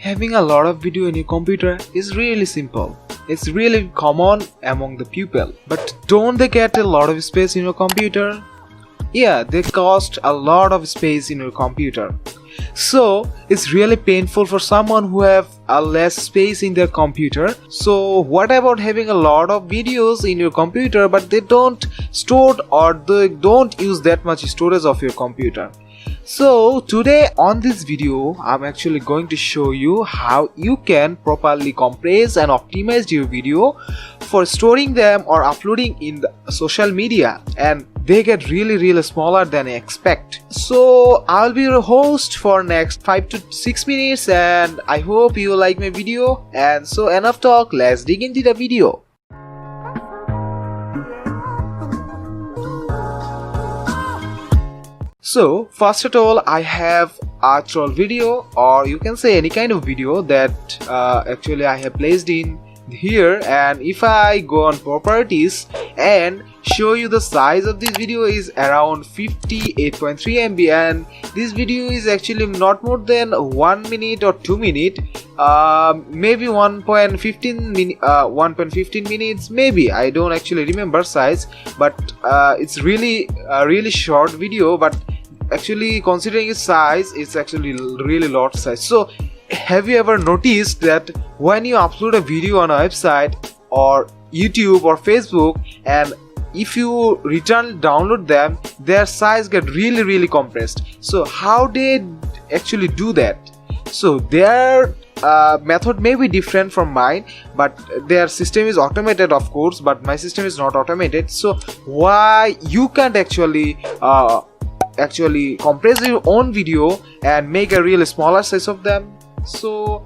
Having a lot of video in your computer is really simple. It's really common among the people. But don't they get a lot of space in your computer? Yeah, they cost a lot of space in your computer. So it's really painful for someone who have a less space in their computer. So what about having a lot of videos in your computer but they don't store or they don't use that much storage of your computer? So today on this video I'm actually going to show you how you can properly compress and optimize your video for storing them or uploading in the social media, and they get really smaller than I expect. So I'll be your host for next 5 to 6 minutes and I hope you like my video. And so enough talk, let's dig into the video. So first of all, I have a troll video, or you can say any kind of video that actually I have placed in here. And if I go on properties and show you the size of this video is around 58.3 MB, and this video is actually not more than 1 minute or 2 minutes, maybe 1.15 minutes, maybe I don't actually remember size, but it's really a really short video, but actually considering its size it's actually really lot size. So have you ever noticed that when you upload a video on a website or YouTube or Facebook, and if you return download them, their size get really compressed? So how they actually do that? So their method may be different from mine, but their system is automated of course, but my system is not automated. So why you can't actually compress your own video and make a really smaller size of them? So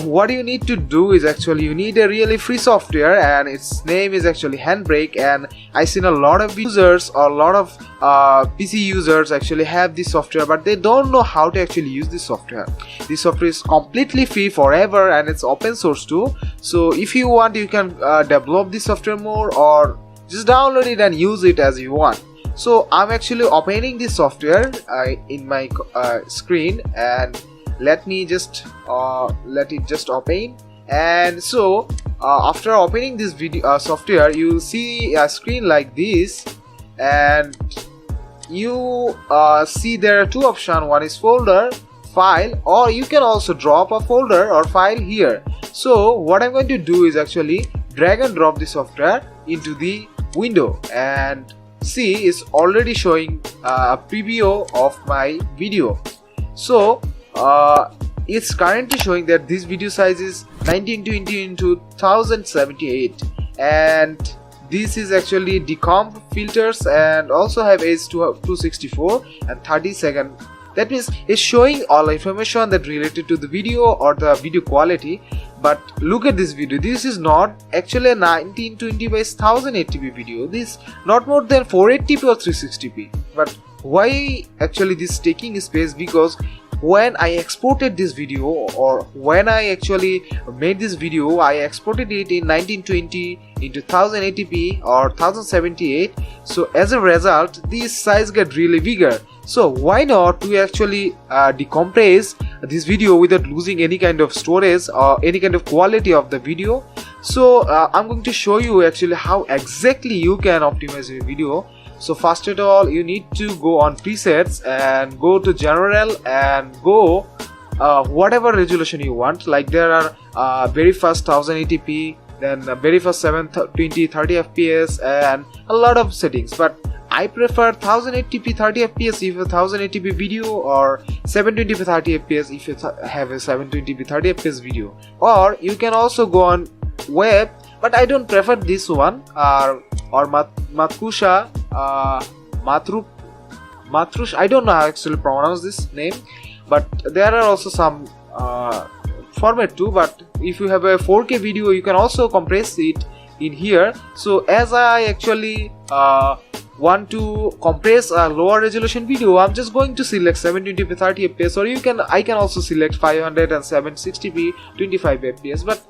what you need to do is actually you need a really free software, and its name is actually Handbrake. And I seen a lot of users or a lot of PC users actually have this software, but they don't know how to actually use this software. This software is completely free forever and it's open source too. So if you want, you can develop this software more or just download it and use it as you want. So I'm actually opening this software in my screen, and let it just open. And so after opening this video software, you see a screen like this, and you see there are two options. One is folder, file, or you can also drop a folder or file here. So what I'm going to do is actually drag and drop the software into the window, and see it's already showing a preview of my video. So it's currently showing that this video size is 1920 into 1078, and this is actually decomp filters and also have age 264 and 30 second. That means it's showing all information that related to the video or the video quality. But look at this video, this is not actually a 1920 by 1080p video, this not more than 480p or 360p. But why actually this is taking space? Because when I exported this video, or when I actually made this video, I exported it in 1920 into 1080p or 1078. So as a result, this size get really bigger. So why not we actually decompress this video without losing any kind of storage or any kind of quality of the video? So I'm going to show you actually how exactly you can optimize your video. So first of all, you need to go on presets and go to general and go whatever resolution you want. Like there are very fast 1080p, then very fast 720 30 fps, and a lot of settings. But I prefer 1080p 30 fps if a 1080p video, or 720p 30 fps if you have a 720p 30 fps video. Or you can also go on web, but I don't prefer this one, or Matkusha, Matrush, I don't know how to actually pronounce this name, but there are also some format too. But if you have a 4K video, you can also compress it in here. So as I actually want to compress a lower resolution video, I'm just going to select 720p 30 fps, or I can also select 500 and 760p 25 fps. But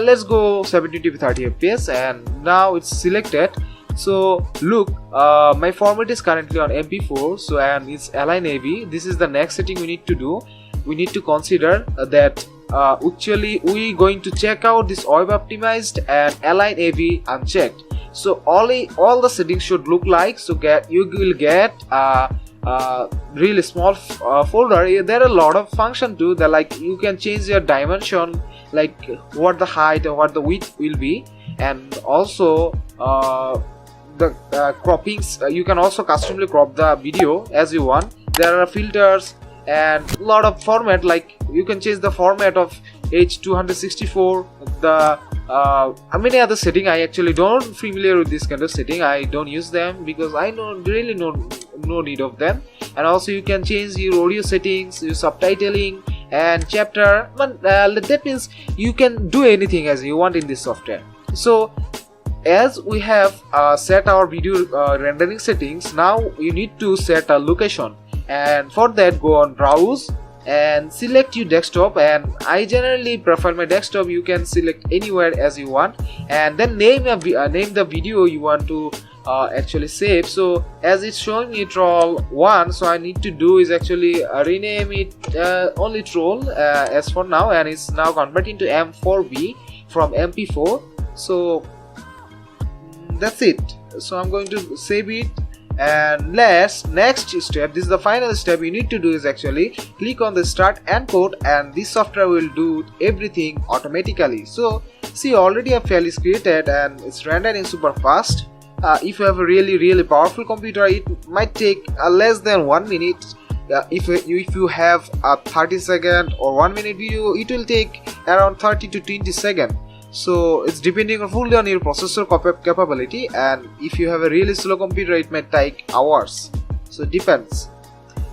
let's go 720p 30 fps, and now it's selected. So look, my format is currently on MP4, so and it's align AV. This is the next setting we need to do. We need to consider that actually we going to check out this web optimized and align AV unchecked. So all the settings should look like, so you will get really small folder. There are a lot of function too, that like you can change your dimension, like what the height or what the width will be, and also the croppings. You can also customly crop the video as you want. There are filters and a lot of format, like you can change the format of H264, the many other setting. I actually don't familiar with this kind of setting. I don't use them because I really no need of them. And also you can change your audio settings, your subtitling and chapter, that means you can do anything as you want in this software. So as we have set our video rendering settings, now you need to set a location, and for that go on browse and select your desktop, and I generally prefer my desktop. You can select anywhere as you want, and then name the video you want to actually save. So as it's showing me troll 1, so I need to do is actually rename it only troll as for now, and it's now converting to M4B from MP4. So that's it. So I'm going to save it, and next step, this is the final step you need to do, is actually click on the start and code, and this software will do everything automatically. So see, already a file is created and it's rendering super fast. If you have a really powerful computer, it might take less than 1 minute. If you have a 30-second or 1 minute video, it will take around 30 to 20 seconds. So it's depending fully on your processor capability, and if you have a really slow computer, it might take hours. So it depends.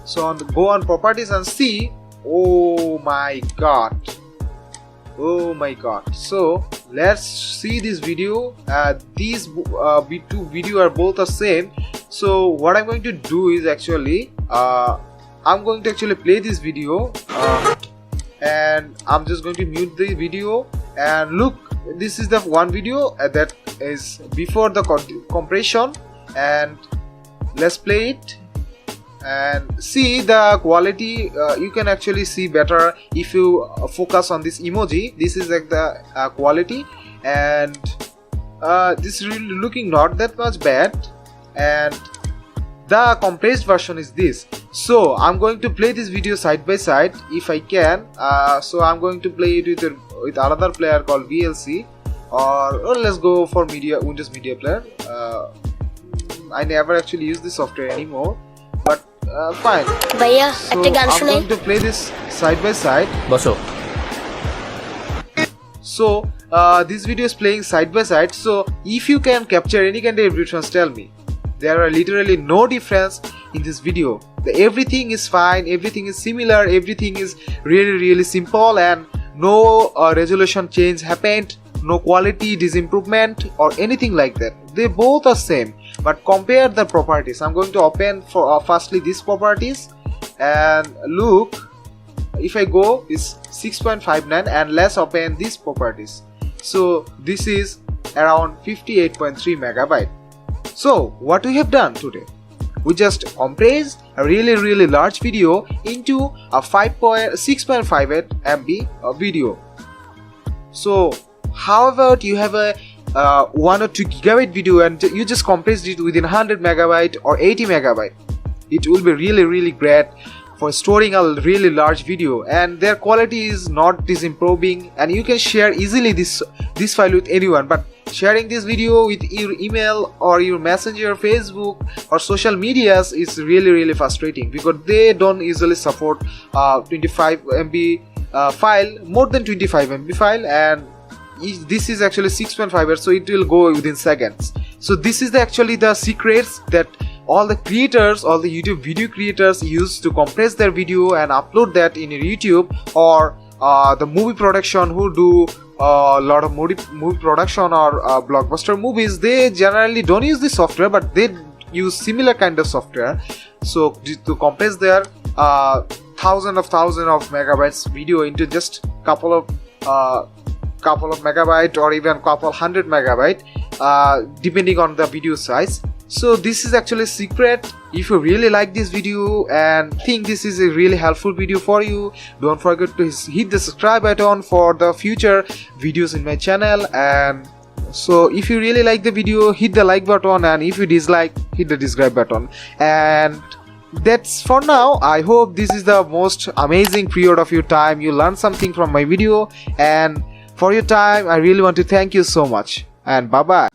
So go on properties and see. Oh my god, so let's see this video. These two video are both the same. So what I'm going to do is actually I'm going to actually play this video, and I'm just going to mute the video. And look, this is the one video that is before the compression, and let's play it and see the quality. You can actually see better if you focus on this emoji. This is like the quality, and this is really looking not that much bad, and the compressed version is this. So I'm going to play this video side by side if I can. So I'm going to play it with another player called VLC, or let's go for Windows Media Player. I never actually use this software anymore, but fine. So I'm going to play this side by side. So this video is playing side by side. So if you can capture any kind of difference, tell me. There are literally no difference in this video. Everything is fine, everything is similar, everything is really simple, and no resolution change happened, no quality disimprovement or anything like that. They both are same, but compare the properties. I'm going to open for firstly these properties, and look, if I go is 6.59, and let's open these properties. So this is around 58.3 megabyte. So what we have done today, we just compressed a really large video into a 6.58 MB video. So however, you have a 1 or 2 gigabyte video and you just compressed it within 100 megabyte or 80 megabyte, it will be really great for storing a really large video, and their quality is not disimproving, and you can share easily this file with anyone. But sharing this video with your email or your messenger, Facebook or social medias is really frustrating, because they don't easily support 25 MB file, more than 25 MB file, and this is actually 6.5, so it will go within seconds. So this is actually the secrets that all the creators, all the YouTube video creators use to compress their video and upload that in YouTube, or the movie production who do a lot of movie production or blockbuster movies. They generally don't use this software, but they use similar kind of software, so to compress their thousands of megabytes video into just couple of megabyte or even couple 100 megabyte, depending on the video size. So this is actually a secret. If you really like this video and think this is a really helpful video for you, don't forget to hit the subscribe button for the future videos in my channel. And so if you really like the video, hit the like button, and if you dislike, hit the dislike button. And that's for now. I hope this is the most amazing period of your time. You learned something from my video, and for your time I really want to thank you so much, and bye bye.